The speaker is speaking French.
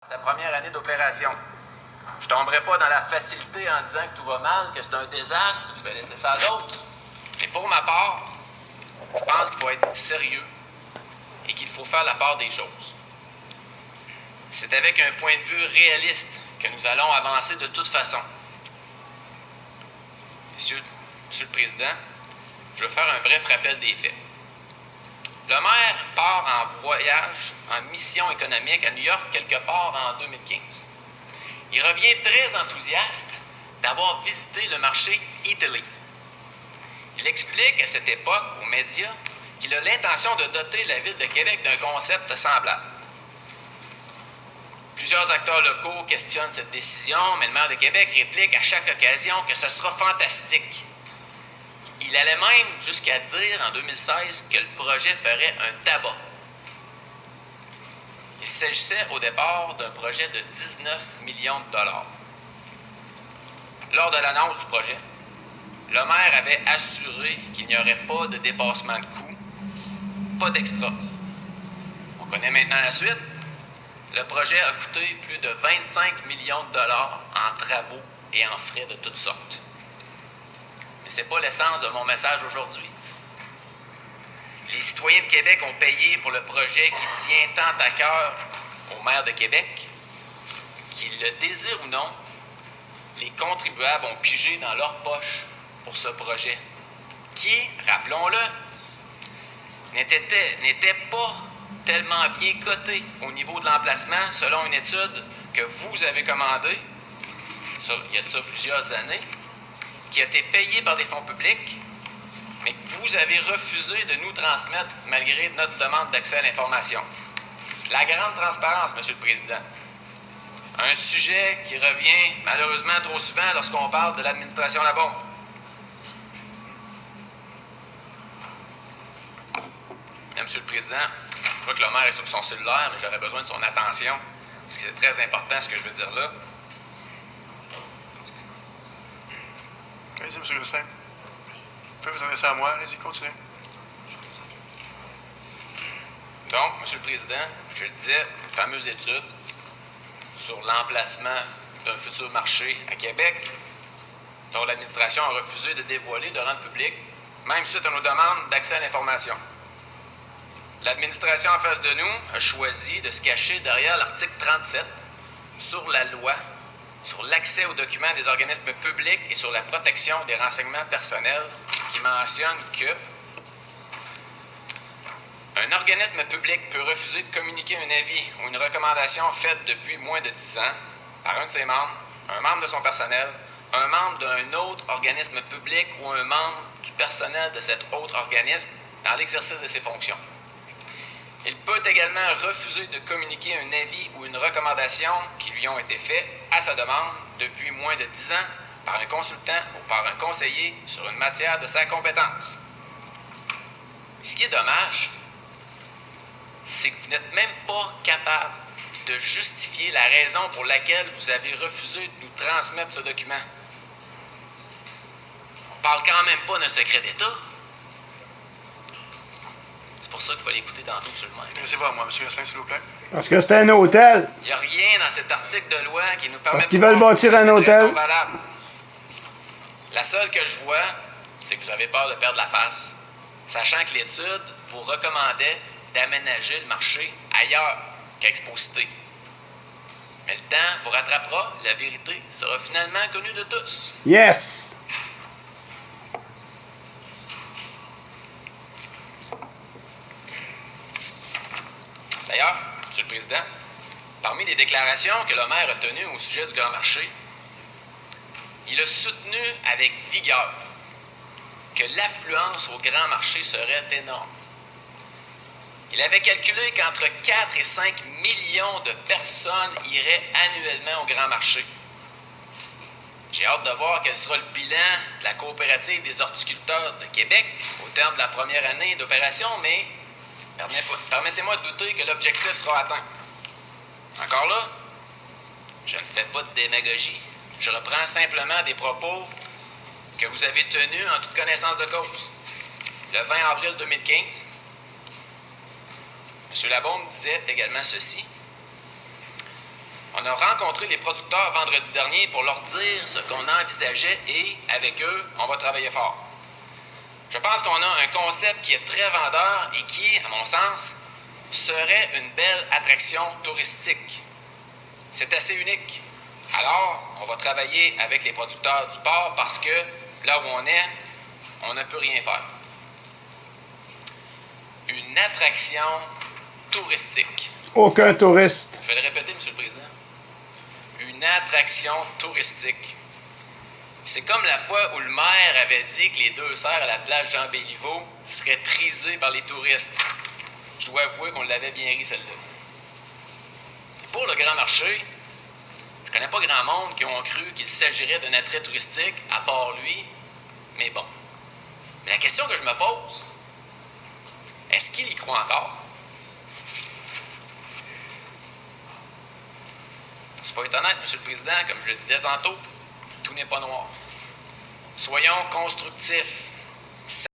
C'est la première année d'opération. Je ne tomberai pas dans la facilité en disant que tout va mal, que c'est un désastre, que je vais laisser ça à d'autres. Mais pour ma part, je pense qu'il faut être sérieux et qu'il faut faire la part des choses. C'est avec un point de vue réaliste que nous allons avancer de toute façon. Monsieur le Président, je veux faire un bref rappel des faits. Le maire part en voyage, en mission économique à New York quelque part en 2015. Il revient très enthousiaste d'avoir visité le marché Eataly. Il explique à cette époque aux médias qu'il a l'intention de doter la Ville de Québec d'un concept semblable. Plusieurs acteurs locaux questionnent cette décision, mais le maire de Québec réplique à chaque occasion que ce sera fantastique. Il allait même jusqu'à dire en 2016 que le projet ferait un tabac. Il s'agissait au départ d'un projet de 19 millions de dollars. Lors de l'annonce du projet, le maire avait assuré qu'il n'y aurait pas de dépassement de coûts, pas d'extra. On connaît maintenant la suite. Le projet a coûté plus de 25 millions de dollars en travaux et en frais de toutes sortes. Mais ce n'est pas l'essence de mon message aujourd'hui. Les citoyens de Québec ont payé pour le projet qui tient tant à cœur au maire de Québec. Qu'ils le désirent ou non, les contribuables ont pigé dans leur poche pour ce projet, qui, rappelons-le, n'était pas tellement bien coté au niveau de l'emplacement, selon une étude que vous avez commandée, il y a de ça plusieurs années, qui a été payée par des fonds publics, mais que vous avez refusé de nous transmettre malgré notre demande d'accès à l'information. La grande transparence, Monsieur le Président. Un sujet qui revient malheureusement trop souvent lorsqu'on parle de l'administration Labombe. Monsieur le Président, je vois que le maire est sur son cellulaire, mais j'aurais besoin de son attention, parce que c'est très important ce que je veux dire là. Allez-y, M. Gosselin. Vous pouvez vous adresser à moi. Allez-y, continuez. Donc, M. le Président, je disais, une fameuse étude sur l'emplacement d'un futur marché à Québec, dont l'administration a refusé de dévoiler, de rendre public, même suite à nos demandes d'accès à l'information. L'administration en face de nous a choisi de se cacher derrière l'article 37 sur la loi sur l'accès aux documents des organismes publics et sur la protection des renseignements personnels qui mentionne que un organisme public peut refuser de communiquer un avis ou une recommandation faite depuis moins de 10 ans par un de ses membres, un membre de son personnel, un membre d'un autre organisme public ou un membre du personnel de cet autre organisme dans l'exercice de ses fonctions. Il peut également refuser de communiquer un avis ou une recommandation qui lui ont été faits à sa demande depuis moins de 10 ans par un consultant ou par un conseiller sur une matière de sa compétence. Ce qui est dommage, c'est que vous n'êtes même pas capable de justifier la raison pour laquelle vous avez refusé de nous transmettre ce document. On ne parle quand même pas d'un secret d'État. C'est pour ça qu'il faut l'écouter tantôt, M. le maire. Adressez-vous à moi, M. Gosselin, s'il vous plaît. Parce que c'est un hôtel. Il n'y a rien dans cet article de loi qui nous permet Parce qu'ils veulent bâtir un hôtel. La seule que je vois, c'est que vous avez peur de perdre la face, sachant que l'étude vous recommandait d'aménager le marché ailleurs qu'à Exposité. Mais le temps vous rattrapera, la vérité sera finalement connue de tous. Yes! D'ailleurs, M. le Président, parmi les déclarations que le maire a tenues au sujet du Grand Marché, il a soutenu avec vigueur que l'affluence au Grand Marché serait énorme. Il avait calculé qu'entre 4 et 5 millions de personnes iraient annuellement au Grand Marché. J'ai hâte de voir quel sera le bilan de la coopérative des horticulteurs de Québec au terme de la première année d'opération, mais permettez-moi de douter que l'objectif sera atteint. Encore là, je ne fais pas de démagogie. Je reprends simplement des propos que vous avez tenus en toute connaissance de cause. Le 20 avril 2015, M. Labombe disait également ceci. a rencontré les producteurs vendredi dernier pour leur dire ce qu'on envisageait et, avec eux, on va travailler fort. Je pense qu'on a un concept qui est très vendeur et qui, à mon sens, serait une belle attraction touristique. C'est assez unique. Alors, on va travailler avec les producteurs du port parce que là où on ne peut rien faire. Une attraction touristique. Aucun touriste. Je vais le répéter, M. le Président. Une attraction touristique. C'est comme la fois où le maire avait dit que les 2 serres à la plage Jean Béliveau seraient prisées par les touristes. Je dois avouer qu'on l'avait bien ri, celle-là. Pour le Grand Marché, je connais pas grand monde qui ont cru qu'il s'agirait d'un attrait touristique, à part lui, mais bon. Mais la question que je me pose, est-ce qu'il y croit encore? Il faut être honnête, M. le Président, comme je le disais tantôt, tout n'est pas noir. Soyons constructifs.